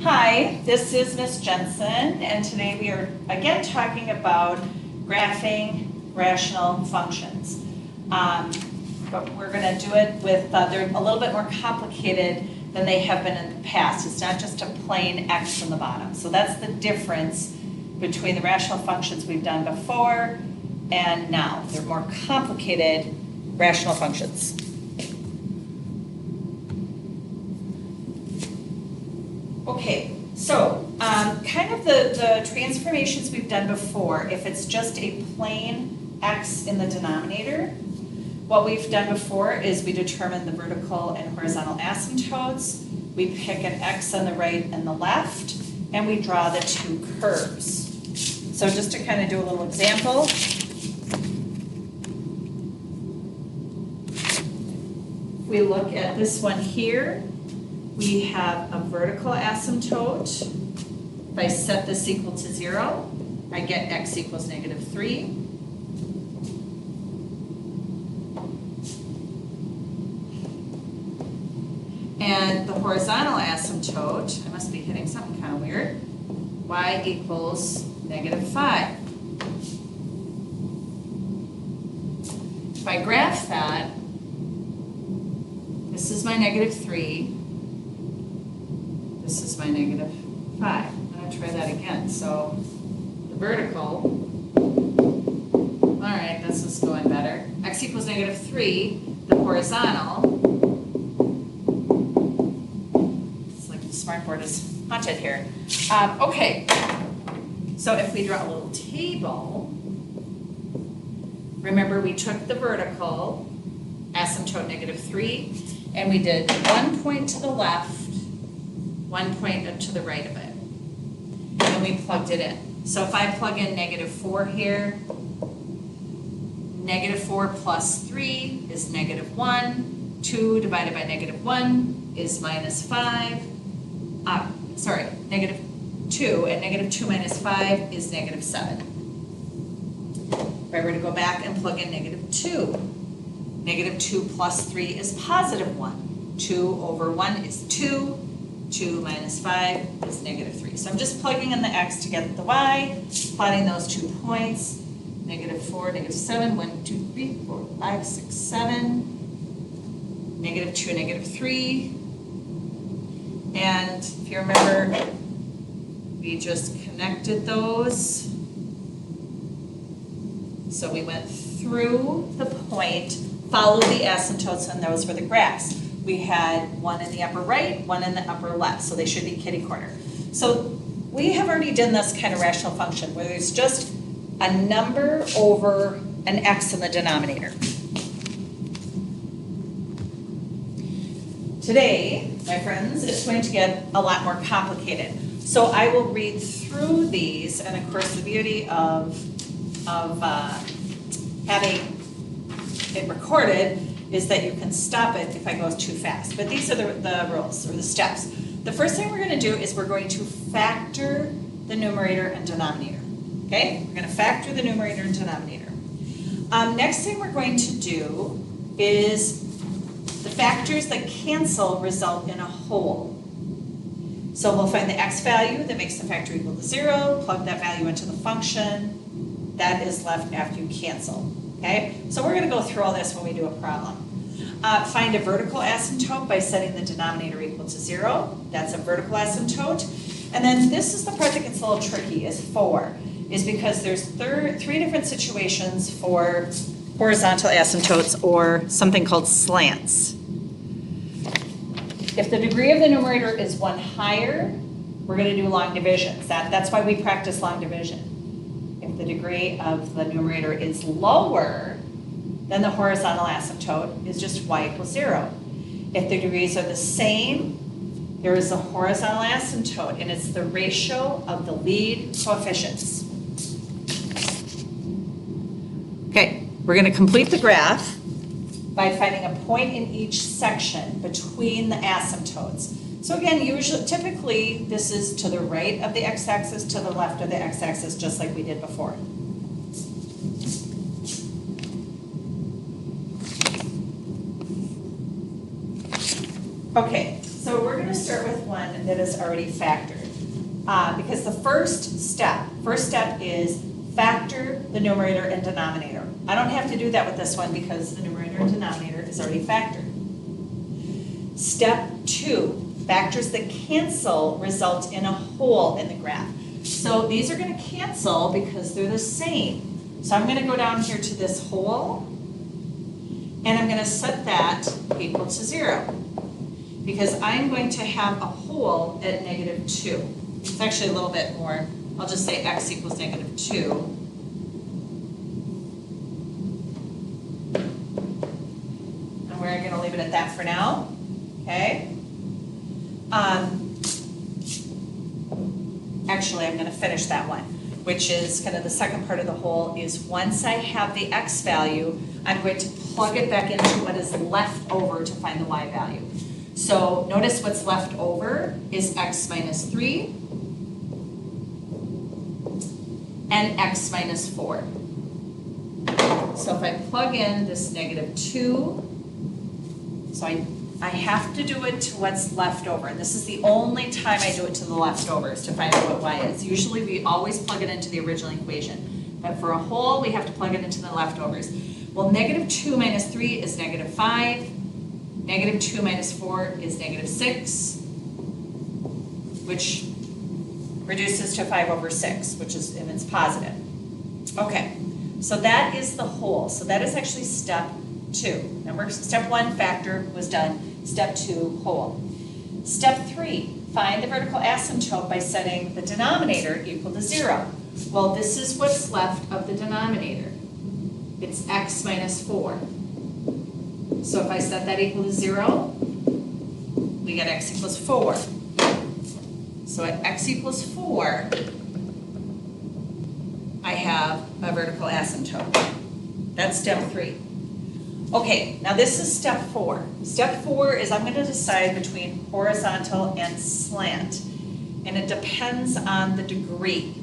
Hi, this is Miss Jensen, and today we are again talking about graphing rational functions. But we're going to do it with, they're a little bit more complicated than they have been in the past. It's not just a plain x on the bottom. So that's the difference between the rational functions we've done before and now. They're more complicated rational functions. Okay, so kind of the transformations we've done before, if it's just a plain x in the denominator, what we've done before is we determine the vertical and horizontal asymptotes, we pick an x on the right and the left, and we draw the two curves. So just to kind of do a little example, if we look at this one here, we have a vertical asymptote. If I set this equal to 0, I get x equals -3. And the horizontal asymptote, I must be hitting something kind of weird, y equals -5. If I graph that, this is my -3. This is my -5. I'm going to try that again. So the vertical, all right, this is going better. X equals -3. The horizontal, it's like the smartboard is haunted here. Okay, so if we draw a little table, remember we took the vertical asymptote -3, and we did 1 point to the left, 1 point to the right of it, and we plugged it in. So if I plug in -4 here, -4 plus 3 is -1, 2 divided by -1 is -5, -2, and -2 minus 5 is -7. If I were to go back and plug in -2, -2 plus 3 is +1, 2 over 1 is 2, 2 minus 5 is -3. So I'm just plugging in the x to get the y, plotting those 2 points, -4, -7, 1, 2, 3, 4, 5, 6, 7, -2, -3. And if you remember, we just connected those. So we went through the point, followed the asymptotes, and those were the graphs. We had one in the upper right, one in the upper left, so they should be kitty corner. So we have already done this kind of rational function where there's just a number over an x in the denominator. Today, my friends, it's going to get a lot more complicated. So I will read through these, and of course the beauty of having it recorded is that you can stop it if I go too fast. But these are the rules, or the steps. The first thing we're going to do is we're going to factor the numerator and denominator. Okay? We're going to factor the numerator and denominator. Next thing we're going to do is the factors that cancel result in a whole. So we'll find the x value that makes the factor equal to 0, plug that value into the function. That is left after you cancel. Okay, so we're going to go through all this when we do a problem. Find a vertical asymptote by setting the denominator equal to 0. That's a vertical asymptote. And then this is the part that gets a little tricky, is 4, is because there's 3 different situations for horizontal asymptotes, or something called slants. If the degree of the numerator is 1 higher, we're going to do long divisions. That's why we practice long division. If the degree of the numerator is lower, then the horizontal asymptote is just y equals 0. If the degrees are the same, there is a horizontal asymptote, and it's the ratio of the lead coefficients. Okay, we're going to complete the graph by finding a point in each section between the asymptotes. So again, typically, this is to the right of the x-axis, to the left of the x-axis, just like we did before. Okay, so we're going to start with one that is already factored. Because the first step is factor the numerator and denominator. I don't have to do that with this one because the numerator and denominator is already factored. Step 2, factors that cancel result in a hole in the graph. So these are going to cancel because they're the same. So I'm going to go down here to this hole, and I'm going to set that equal to 0. Because I'm going to have a hole at -2. It's actually a little bit more. I'll just say x equals -2. And we're going to leave it at that for now. Okay? Actually, I'm going to finish that one, which is kind of the second part of the hole, is once I have the x value, I'm going to plug it back into what is left over to find the y value. So notice what's left over is x minus 3 and x minus 4. So if I plug in this -2, so I have to do it to what's left over. And this is the only time I do it to the leftovers to find out what y is. Usually we always plug it into the original equation. But for a whole, we have to plug it into the leftovers. Well, -2 minus 3 is -5. -2 minus 4 is -6, which reduces to 5/6, which is, and it's positive. Okay, so that is the whole. So that is actually step 2. Remember, step 1, factor, was done. Step 2, whole. Step 3, find the vertical asymptote by setting the denominator equal to 0. Well, this is what's left of the denominator. It's x minus 4. So if I set that equal to 0, we get x equals 4. So at x equals 4, I have a vertical asymptote. That's step 3. Okay, now this is step 4. Step 4 is I'm going to decide between horizontal and slant. And it depends on the degree.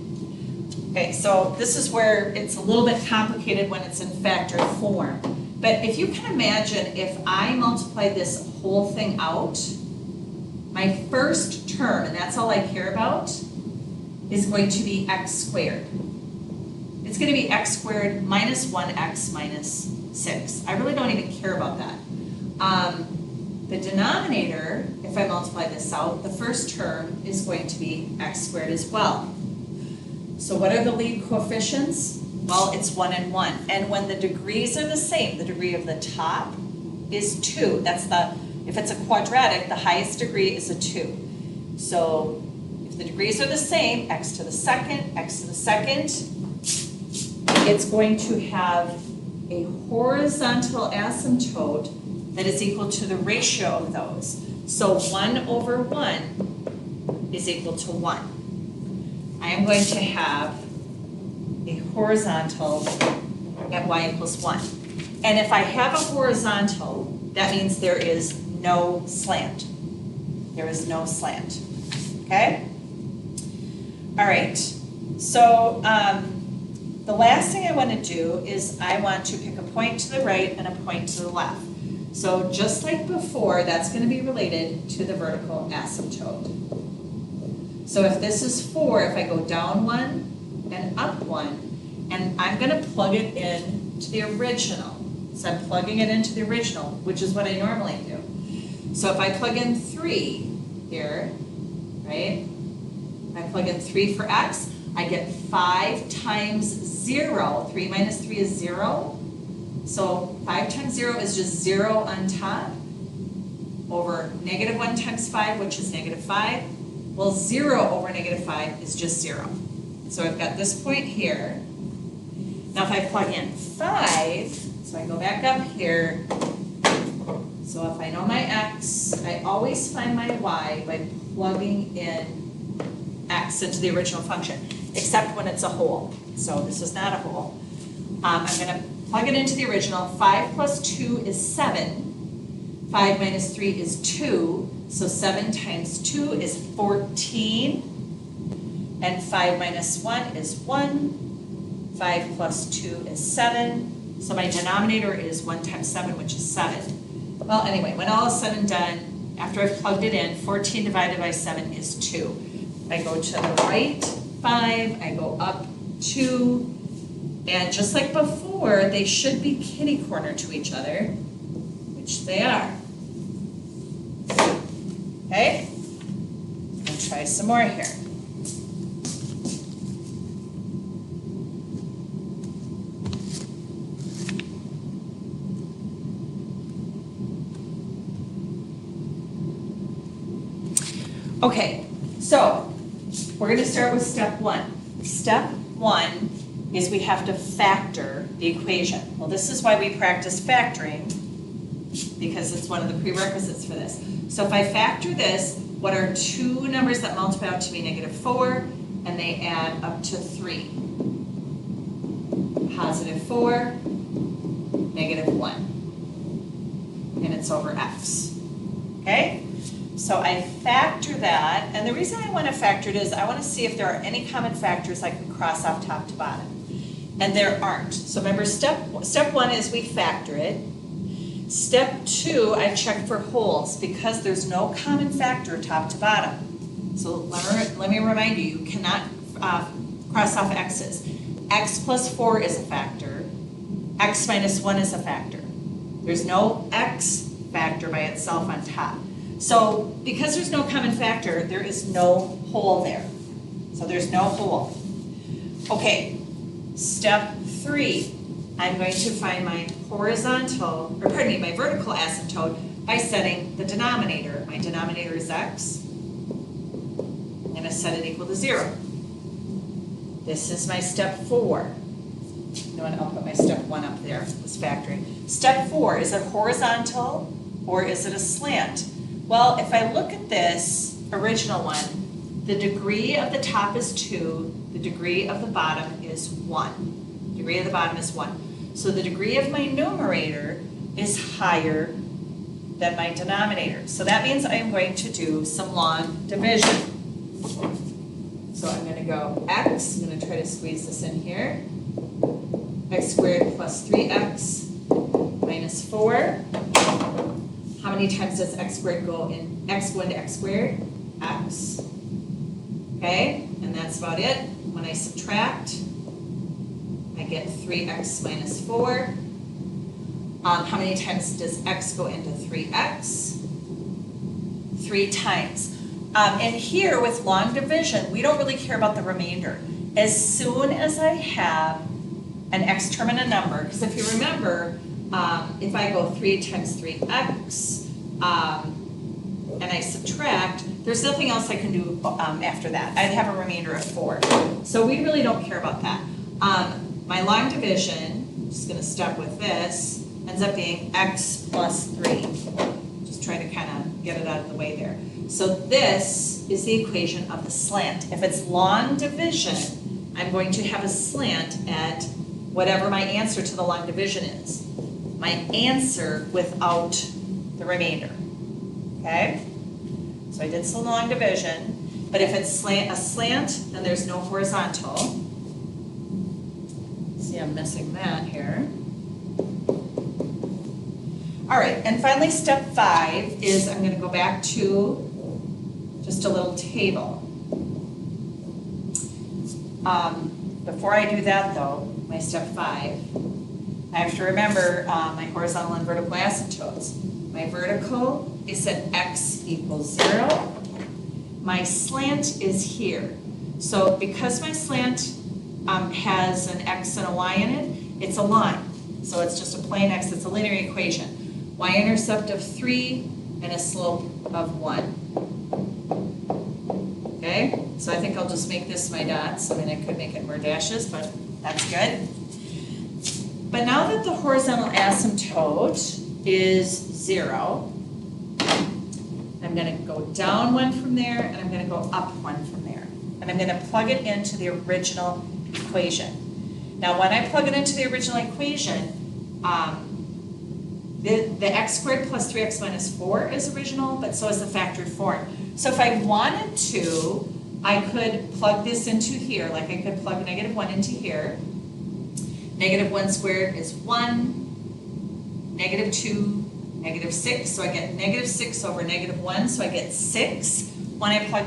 Okay, so this is where it's a little bit complicated when it's in factored form. But if you can imagine, if I multiply this whole thing out, my first term, and that's all I care about, is going to be x squared. It's going to be x squared minus 1x minus 6. I really don't even care about that. The denominator, if I multiply this out, the first term is going to be x squared as well. So what are the lead coefficients? Well, it's 1 and 1. And when the degrees are the same, the degree of the top is 2. That's the, if it's a quadratic, the highest degree is a 2. So if the degrees are the same, x to the second, it's going to have a horizontal asymptote that is equal to the ratio of those. So 1/1 is equal to 1. I am going to have a horizontal at y equals 1. And if I have a horizontal, that means there is no slant. There is no slant. Okay? All right. So the last thing I want to do is I want to pick a point to the right and a point to the left. So just like before, that's going to be related to the vertical asymptote. So if this is 4, if I go down 1 and up 1, and I'm going to plug it in to the original. So I'm plugging it into the original, which is what I normally do. So if I plug in 3 here, right? I plug in 3 for x, I get 5 times 0. 3 minus 3 is 0. So 5 times 0 is just 0 on top over -1 times 5, which is -5. Well, 0 over -5 is just 0. So I've got this point here. Now if I plug in 5, so I go back up here. So if I know my x, I always find my y by plugging in x into the original function, except when it's a whole. So this is not a whole. I'm going to plug it into the original. 5 plus 2 is 7. 5 minus 3 is 2. So 7 times 2 is 14. And 5 minus 1 is 1. 5 plus 2 is 7. So my denominator is 1 times 7, which is 7. Well, anyway, when all is said and done, after I've plugged it in, 14 divided by 7 is 2. I go to the right 5, I go up 2, and just like before, they should be kitty corner to each other, which they are. Okay? And try some more here. Okay, so we're going to start with step 1. Step 1 is we have to factor the equation. Well, this is why we practice factoring, because it's one of the prerequisites for this. So if I factor this, what are two numbers that multiply out to be -4, and they add up to 3? +4, -1, and it's over x, okay? So I factor that, and the reason I want to factor it is I want to see if there are any common factors I can cross off top to bottom. And there aren't. So remember, step 1 is we factor it. Step 2, I check for holes because there's no common factor top to bottom. So let me remind you, you cannot cross off x's. X plus 4 is a factor. X minus 1 is a factor. There's no x factor by itself on top. So because there's no common factor, there is no hole there. So there's no hole. Okay, step 3, I'm going to find my my vertical asymptote by setting the denominator. My denominator is x. I'm going to set it equal to 0. This is my step 4. You know what, I'll put my step 1 up there, was factoring. Step 4, is it horizontal or is it a slant? Well, if I look at this original one, the degree of the top is 2, the degree of the bottom is 1. Degree of the bottom is 1. So the degree of my numerator is higher than my denominator. So that means I'm going to do some long division. So I'm going to go x, I'm going to try to squeeze this in here. X squared plus 3x minus 4. How many times does x squared go in? X go into x squared? X. Okay, and that's about it. When I subtract, I get 3x minus 4. How many times does x go into 3x? 3 times. And here with long division, we don't really care about the remainder. As soon as I have an x term and a number, because if you remember, if I go 3 times 3x, and I subtract, there's nothing else I can do after that. I'd have a remainder of 4. So we really don't care about that. My long division, I'm just going to step with this, ends up being x plus 3. Just trying to kind of get it out of the way there. So this is the equation of the slant. If it's long division, I'm going to have a slant at whatever my answer to the long division is. My answer without the remainder. Okay? So I did some long division, but if it's a slant, then there's no horizontal. See, I'm missing that here. All right, and finally step 5 is I'm going to go back to just a little table. Before I do that though, my step 5, I have to remember my horizontal and vertical asymptotes. My vertical is at x equals 0. My slant is here. So because my slant has an x and a y in it, it's a line. So it's just a plain x, it's a linear equation. Y-intercept of 3 and a slope of 1. Okay, so I think I'll just make this my dots. I mean, I could make it more dashes, but that's good. But now that the horizontal asymptote is 0, I'm going to go down 1 from there, and I'm going to go up 1 from there. And I'm going to plug it into the original equation. Now, when I plug it into the original equation, the x squared plus 3x minus 4 is original, but so is the factored form. So if I wanted to, I could plug this into here, like I could plug -1 into here. -1 squared is 1, -2, -1, negative 6, so I get negative 6 over negative 1, so I get 6 when I plug